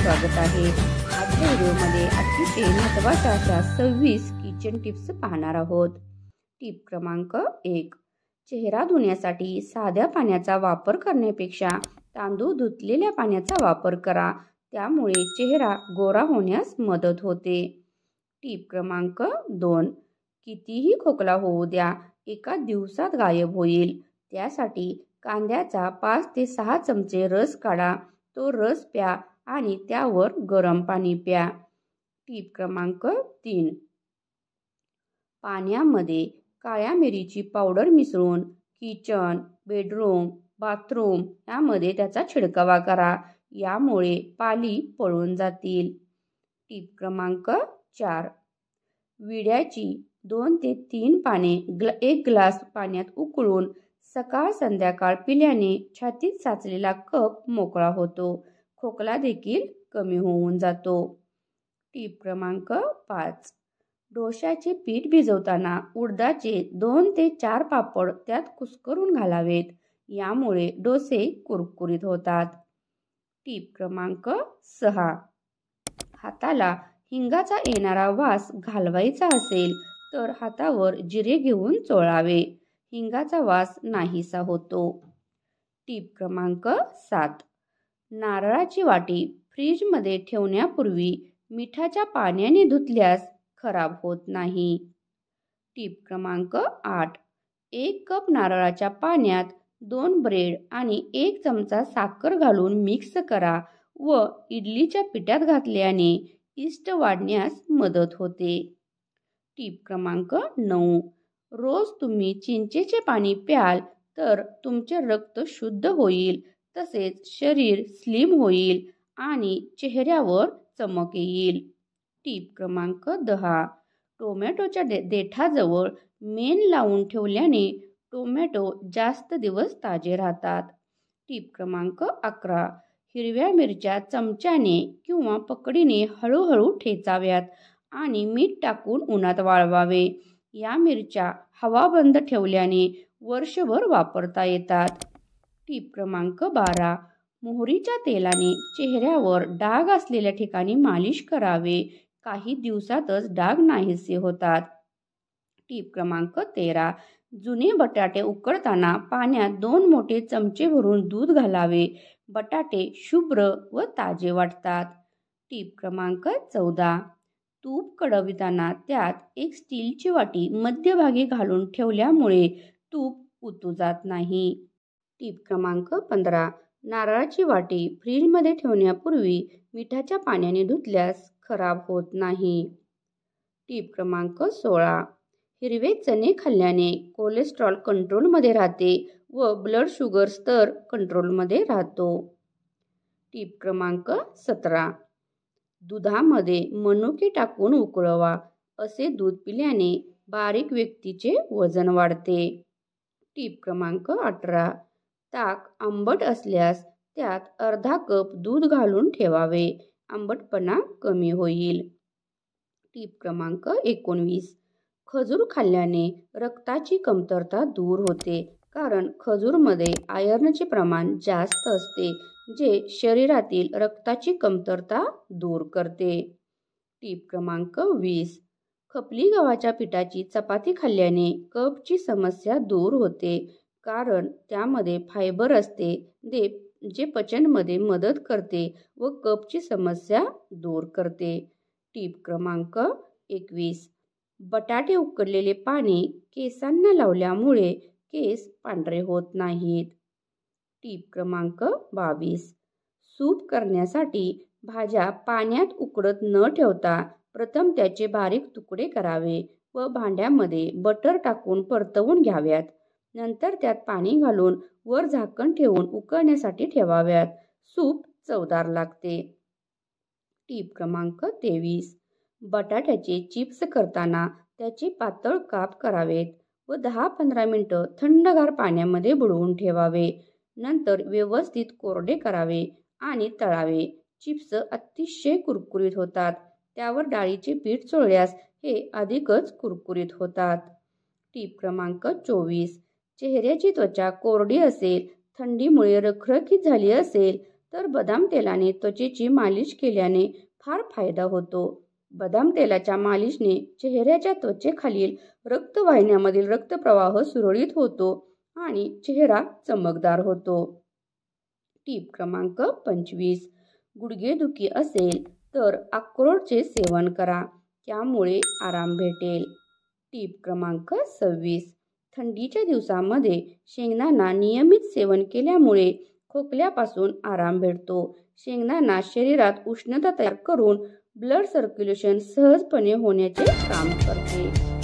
स्वागत आहे. आजच्या व्हिडिओमध्ये अतिशय महत्त्वाच्या अशा 26 किचन टिप्स पाहणार आहोत. टिप क्रमांक 1. चेहरा धुण्यासाठी साध्या पाण्याचा वापर करण्यापेक्षा तांदूळ धुतलेल्या पाण्याचा वापर करा. त्यामुळे चेहरा गोरा होण्यास मदत होते. टिप क्रमांक 2. कितीही खोकला होऊ द्या, एका दिवसात गायब होईल. त्यासाठी कांद्याचा 5 ते 6 चमचे रस काढा. तो रस प्या आणि त्यावर गरम पाणी प्या. टिप क्रमांक 3. पाण्यामध्ये काळ्या मिरीची पावडर मिसळून किचन, बेडरूम, बाथरूम यामध्ये त्याचा छिडकावा करा. यामुळे पाली पळून जातील. टिप क्रमांक 4. विड्याची 2 ते 3 पाने 1 ग्लास पाण्यात उकळून सकाळ संध्याकाळ पिल्याने छातीत साचलेला कफ मोकळा होतो. खोकला देखील कमी होऊन जातो. टिप क्रमांक 5. डोश्याचे पीठ भिजवताना उडदाचे 2 ते 4 पापड त्यात कुस्करून घालावेत. यामुळे डोसे कुरकुरीत होतात. टिप क्रमांक 6. हाताला हिंगाचा येणारा वास घालवायचा असेल तर हातावर जिरे घेऊन चोळावे. हिंगाचा वास नाहीसा होतो. टिप क्रमांक 7. नारळाची वाटी फ्रीजमध्ये ठेवण्यापूर्वी मिठाच्या पाण्याने धुतल्यास खराब होत नाही. टिप क्रमांक 8. 1 कप नारळाच्या पाण्यात 2 ब्रेड आणि 1 चमचा साखर घालून मिक्स करा व इडलीच्या पिठात घातल्याने यीस्ट वाढण्यास मदत होते. टिप क्रमांक 9. रोज तुम्ही चिंचेचे पाणी प्याल तर तुमचे रक्त शुद्ध होईल, तसेच शरीर स्लिम होईल आणि चेहऱ्यावर चमक येईल. टिप क्रमांक 10. टोमॅटोच्या देठाजवळ मेण लावून ठेवल्याने टोमॅटो जास्त दिवस ताजे राहतात. टिप क्रमांक 11. हिरव्या मिरच्या चमच्याने किंवा पकडीने हळूहळू ठेचाव्यात आणि मीठ टाकून उन्हात वाळवावे. या मिरच्या हवा बंद ठेवल्याने वर्षभर वापरता येतात. टिप क्रमांक 12. मोहरीच्या तेलाने चेहऱ्यावर डाग असलेल्या ठिकाणी मालिश करावे. काही दिवसातच डाग नाहीसे होतात. टिप क्रमांक 13. जुने बटाटे उकडताना पाण्यात 2 मोठे चमचे भरून दूध घालावे. बटाटे शुभ्र व ताजे वाटतात. टिप क्रमांक 14. तूप कडविताना त्यात एक स्टीलची वाटी मध्यभागी घालून ठेवल्यामुळे तूप उतू जात नाही. टिप क्रमांक 15. नारळाची वाटी फ्रीजमध्ये ठेवण्यापूर्वी मिठाच्या पाण्याने धुतल्यास खराब होत नाही. टिप क्रमांक 16. हिरवे चणे खाल्ल्याने कोलेस्ट्रॉल कंट्रोलमध्ये राहते व ब्लड शुगर स्तर कंट्रोलमध्ये राहतो. टिप क्रमांक 17. दुधामध्ये मनुके टाकून उकळवा. असे दूध पिल्याने बारीक व्यक्तीचे वजन वाढते. टिप क्रमांक 18. ताक आंबट असल्यास त्यात अर्धा कप दूध घालून ठेवावे. आंबटपणा कमी होईल. टिप क्रमांक 19. खजूर खाल्ल्याने रक्ताची कमतरता दूर होते, कारण खजूरमध्ये आयर्नचे प्रमाण जास्त असते, जे शरीरातील रक्ताची कमतरता दूर करते. टिप क्रमांक 20. खपली गव्हाच्या पिठाची चपाती खाल्ल्याने कफची समस्या दूर होते, कारण त्यामध्ये फायबर असते जे पचनमध्ये मदत करते व कफची समस्या दूर करते. टिप क्रमांक 21. बटाटे उकडलेले पाणी केसांना लावल्यामुळे केस पांढरे होत नाहीत. टिप क्रमांक 22. सूप करण्यासाठी भाज्या पाण्यात उकडत न ठेवता प्रथम त्याचे बारीक तुकडे करावे व भांड्यामध्ये बटर टाकून परतवून घ्याव्यात. नंतर त्यात पाणी घालून वर झाकण ठेवून उकळण्यासाठी ठेवाव्यात. सूप चवदार लागते. टिप क्रमांक 23. बटाट्याचे चिप्स करताना त्याचे पातळ काप करावेत व 10-15 मिनिटं थंडगार पाण्यामध्ये बुडवून ठेवावे. नंतर व्यवस्थित कोरडे करावे आणि तळावे. चिप्स अतिशय कुरकुरीत होतात. त्यावर डाळीचे पीठ चोळल्यास हे अधिकच कुरकुरीत होतात. टिप क्रमांक 24. चेहऱ्याची त्वचा कोरडी असेल, थंडीमुळे रखरखीत झाली असेल तर बदाम तेलाने त्वचेची मालिश केल्याने फार फायदा होतो. बदाम तेलाच्या मालिशने चेहऱ्याच्या त्वचेखालील रक्तवाहिन्यांमधील रक्तप्रवाह सुरळीत होतो आणि चेहरा चमकदार होतो. टीप क्रमांक 25. गुडघेदुखी असेल तर अक्रोडचे सेवन करा, त्यामुळे आराम भेटेल. टीप क्रमांक 26. थंडीच्या दिवसांमध्ये शेंगदाणा नियमित सेवन केल्यामुळे खोकल्यापासून आराम भेटतो. शेंगदाणा शरीरात उष्णता तयार करून ब्लड सर्क्युलेशन सहजपणे होण्याचे काम करते.